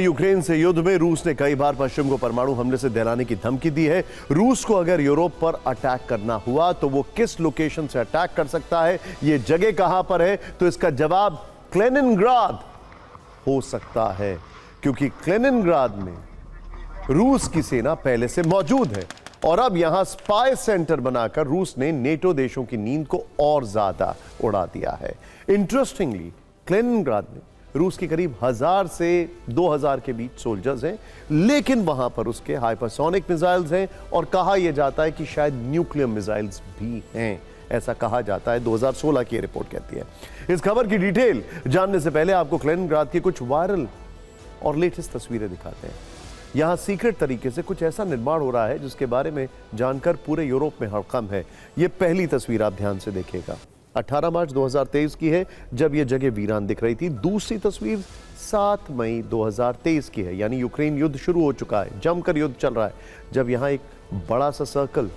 Ukraine से युद्ध में रूस ने कई बार पश्चिम को परमाणु हमले से दहलाने की धमकी दी है। रूस को अगर यूरोप पर अटैक करना हुआ तो वो किस लोकेशन से अटैक कर सकता है, ये जगह कहां पर है, तो इसका जवाब कैलिनिनग्राद हो सकता है, क्योंकि कैलिनिनग्राद में रूस की सेना पहले से मौजूद है और अब यहां स्पाई सेंटर बनाकर रूस ने नेटो देशों की नींद को और ज्यादा उड़ा दिया है। इंटरेस्टिंगली, कैलिनिनग्राद में रूस की करीब 1000 से 2000 के बीच सोल्जर्स हैं, लेकिन वहां पर उसके हाइपरसोनिक मिसाइल्स हैं और कहा यह जाता है कि शायद न्यूक्लियर मिसाइल्स भी हैं, ऐसा कहा जाता है। 2016 की रिपोर्ट कहती है। इस खबर की डिटेल जानने से पहले आपको कैलिनिनग्राद की कुछ वायरल और लेटेस्ट तस्वीरें दिखाते हैं। यहां सीक्रेट तरीके से कुछ ऐसा निर्माण हो रहा है जिसके बारे में जानकर पूरे यूरोप में हड़कंप है। यह पहली तस्वीर आप ध्यान से देखिएगा, 18 मार्च 2023 की है, जब यह जगह वीरान दिख रही थी। दूसरी तस्वीर 7 मई 2023 की है, यानी यूक्रेन युद्ध शुरू हो चुका है, जमकर युद्ध चल रहा है, जब यहां एक बड़ा सा सर्कल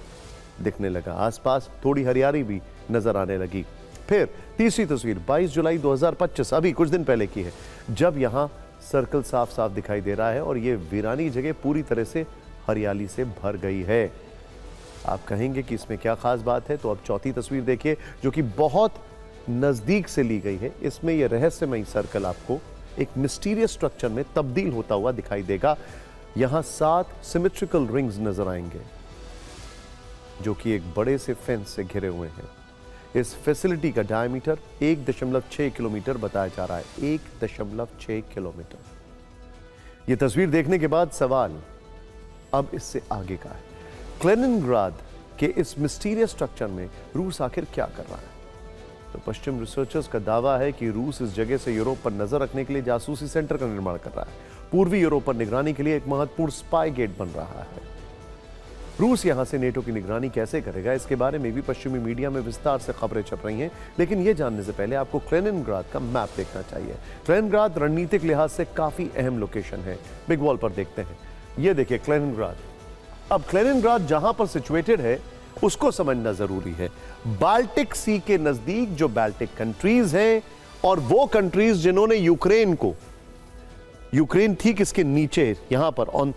दिखने लगा, आसपास थोड़ी हरियाली भी नजर आने लगी। फिर तीसरी तस्वीर 22 जुलाई 2025, अभी कुछ दिन पहले की है, जब यहां सर्कल साफ साफ दिखाई दे रहा है और यह वीरानी जगह पूरी तरह से हरियाली से भर गई है। आप कहेंगे कि इसमें क्या खास बात है, तो अब चौथी तस्वीर देखिए, जो कि बहुत नजदीक से ली गई है। इसमें यह रहस्यमयी सर्कल आपको एक मिस्टीरियस स्ट्रक्चर में तब्दील होता हुआ दिखाई देगा। यहां 7 सिमेट्रिकल रिंग्स नजर आएंगे, जो कि एक बड़े से फेंस से घिरे हुए हैं। इस फैसिलिटी का डायमीटर 1.6 किलोमीटर बताया जा रहा है, 1.6 किलोमीटर। यह तस्वीर देखने के बाद सवाल अब इससे आगे का है, कैलिनिनग्राद के इस मिस्टीरियस स्ट्रक्चर में रूस आखिर क्या कर रहा है? तो पश्चिम रिसर्चर्स का दावा है कि रूस इस जगह से यूरोप पर नजर रखने के लिए जासूसी सेंटर का निर्माण कर रहा है। पूर्वी यूरोप पर निगरानी के लिए एक महत्वपूर्ण स्पाई गेट बन रहा है। रूस यहां से नेटो की निगरानी कैसे करेगा, इसके बारे में भी पश्चिमी मीडिया में विस्तार से खबरें छप रही हैं, लेकिन यह जानने से पहले आपको कैलिनिनग्राद का मैप देखना चाहिए। कैलिनिनग्राद रणनीतिक लिहाज से काफी अहम लोकेशन है। बिग वॉल पर देखते हैं, यह देखिए कैलिनिनग्राद। अब कैलिनिनग्राद जहां पर सिचुएटेड है उसको समझना जरूरी है। बाल्टिक सी के नजदीक जो बाल्टिक कंट्रीज हैं और वो कंट्रीज जिन्होंने यूक्रेन ठीक इसके नीचे यहां पर ऑन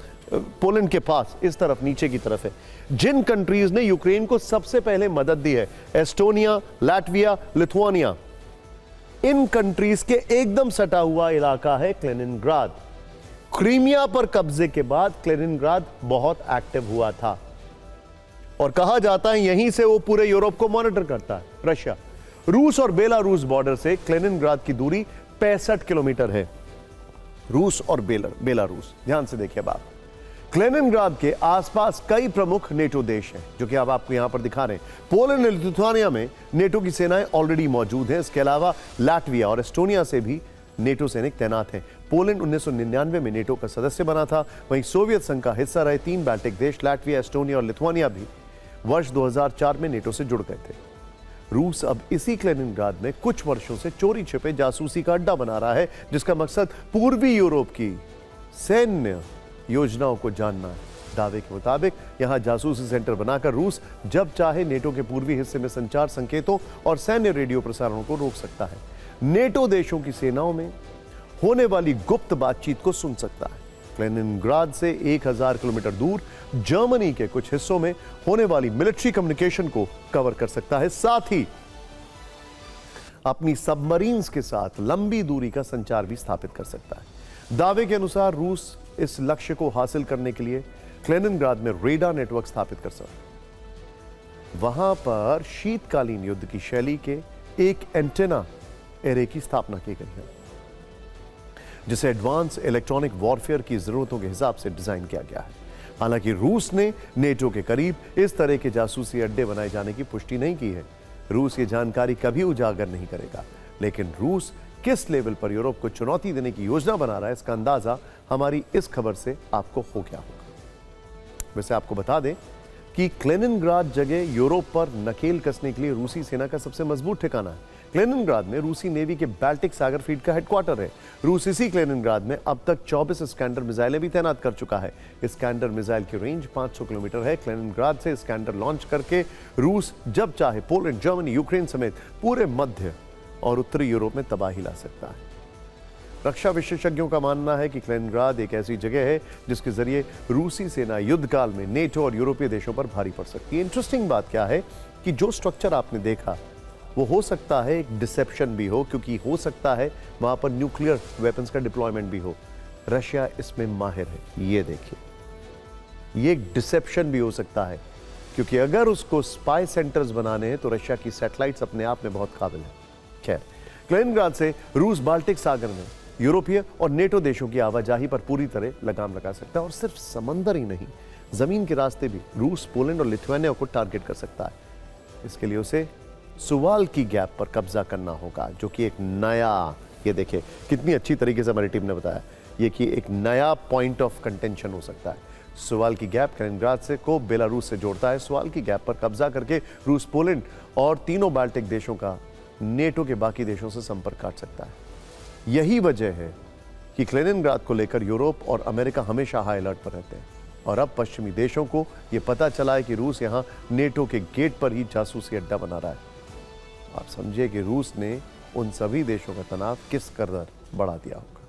पोलैंड के पास इस तरफ नीचे की तरफ है, जिन कंट्रीज ने यूक्रेन को सबसे पहले मदद दी है, एस्टोनिया, लाटविया, लिथुआनिया, इन कंट्रीज के एकदम सटा हुआ इलाका है कैलिनिनग्राद। क्रीमिया पर कब्जे के बाद कैलिनिनग्राद बहुत एक्टिव हुआ था और कहा जाता है यहीं से वो पूरे यूरोप को मॉनिटर करता है। रशिया, रूस और बेलारूस बॉर्डर से कैलिनिनग्राद की दूरी 65 किलोमीटर है। रूस और बेलारूस, ध्यान से देखिए आप, कैलिनिनग्राद के आसपास कई प्रमुख नेटो देश हैं, जो कि अब आपको यहां पर दिखा रहे हैं। पोलैंड और लिथुआनिया में नेटो की सेनाएं ऑलरेडी मौजूद हैं। इसके अलावा लाटविया और एस्टोनिया से भी नेटो सैनिक तैनात हैं। पोलैंड 1999 में नेटो का सदस्य बना था। वहीं सोवियत संघ का हिस्सा रहे 3 बाल्टिक देश लाटविया, एस्टोनिया और लिथुआनिया भी वर्ष 2004 में नेटो से जुड़ गए थे। रूस अब इसी कैलिनिनग्राद में कुछ वर्षों से चोरी छिपे जासूसी का अड्डा बना रहा है, जिसका मकसद पूर्वी यूरोप की सैन्य योजनाओं को जानना है। दावे के मुताबिक यहां जासूसी सेंटर बनाकर रूस जब चाहे नेटो के पूर्वी हिस्से में संचार संकेतों और सैन्य रेडियो प्रसारणों को रोक सकता है। नेटो देशों की सेनाओं में होने वाली गुप्त बातचीत को सुन सकता है। कैलिनिनग्राद से 1000 किलोमीटर दूर जर्मनी के कुछ हिस्सों में होने वाली मिलिट्री कम्युनिकेशन को कवर कर सकता है। साथ ही अपनी सबमरीन्स के साथ लंबी दूरी का संचार भी स्थापित कर सकता है। दावे के अनुसार रूस इस लक्ष्य को हासिल करने के लिए कैलिनिनग्राद में रेडार नेटवर्क स्थापित कर सकता है। वहां पर शीतकालीन युद्ध की शैली के एक एंटेना एरे की स्थापना की गई है, जिसे एडवांस इलेक्ट्रॉनिक वॉरफेयर की जरूरतों के हिसाब से डिजाइन किया गया है। हालांकि रूस ने नेटो के करीब इस तरह के जासूसी अड्डे बनाए जाने की पुष्टि नहीं की है। रूस ये जानकारी कभी उजागर नहीं करेगा, लेकिन रूस किस लेवल पर यूरोप को चुनौती देने की योजना बना रहा है, इसका अंदाजा हमारी इस खबर से आपको हो गया होगा। वैसे आपको बता दें कि कैलिनिनग्राद जगह यूरोप पर नकेल कसने के लिए रूसी सेना का सबसे मजबूत ठिकाना है। कैलिनिनग्राद में रूसी नेवी के बाल्टिक सागर फ्लीट का हेडक्वार्टर है। रूस इसी कैलिनिनग्राद में अब तक 24 स्कैंडर मिसाइलें भी तैनात कर चुका है। स्कैंडर मिसाइल की रेंज 500 किलोमीटर है। कैलिनिनग्राद से स्कैंडर लॉन्च करके रूस जब चाहे पोलैंड, जर्मनी, यूक्रेन समेत पूरे मध्य और उत्तरी यूरोप में तबाही ला सकता है। रक्षा विशेषज्ञों का मानना है कि कैलिनिंग्राड एक ऐसी जगह है जिसके जरिए रूसी सेना युद्ध काल में नेटो और यूरोपीय देशों पर भारी पड़ सकती है। इंटरेस्टिंग बात क्या है कि जो स्ट्रक्चर आपने देखा वो हो सकता है एक डिसेप्शन भी हो, क्योंकि हो सकता है वहां पर न्यूक्लियर वेपन्स का डिप्लॉयमेंट भी हो। रशिया इसमें माहिर है। ये देखिए, ये एक डिसेप्शन भी हो सकता है, क्योंकि अगर उसको स्पाई सेंटर्स बनाने हैं तो रशिया की सैटेलाइट्स अपने आप में बहुत काबिल है। खैर, कैलिनिंग्राड से रूस बाल्टिक सागर में यूरोपीय और नेटो देशों की आवाजाही पर पूरी तरह लगाम लगा सकता है। और सिर्फ समंदर ही नहीं, जमीन के रास्ते भी रूस पोलैंड और लिथुआनिया को टारगेट कर सकता है। इसके लिए उसे सुवाल्की गैप पर कब्जा करना होगा, जो कि एक नया, ये देखिए कितनी अच्छी तरीके से हमारी टीम ने बताया, ये कि एक नया पॉइंट ऑफ कंटेंशन हो सकता है। सुवाल्की गैप कैलिनिंग्राड से को बेलारूस से जोड़ता है। सुवाल्की गैप पर कब्जा करके रूस पोलैंड और तीनों बाल्टिक देशों का नेटो के बाकी देशों से संपर्क काट सकता है। यही वजह है कि कैलिनिंग्राड को लेकर यूरोप और अमेरिका हमेशा हाई अलर्ट पर रहते हैं। और अब पश्चिमी देशों को यह पता चला है कि रूस यहां नेटो के गेट पर ही जासूसी अड्डा बना रहा है। आप समझिए कि रूस ने उन सभी देशों का तनाव किस कदर बढ़ा दिया होगा।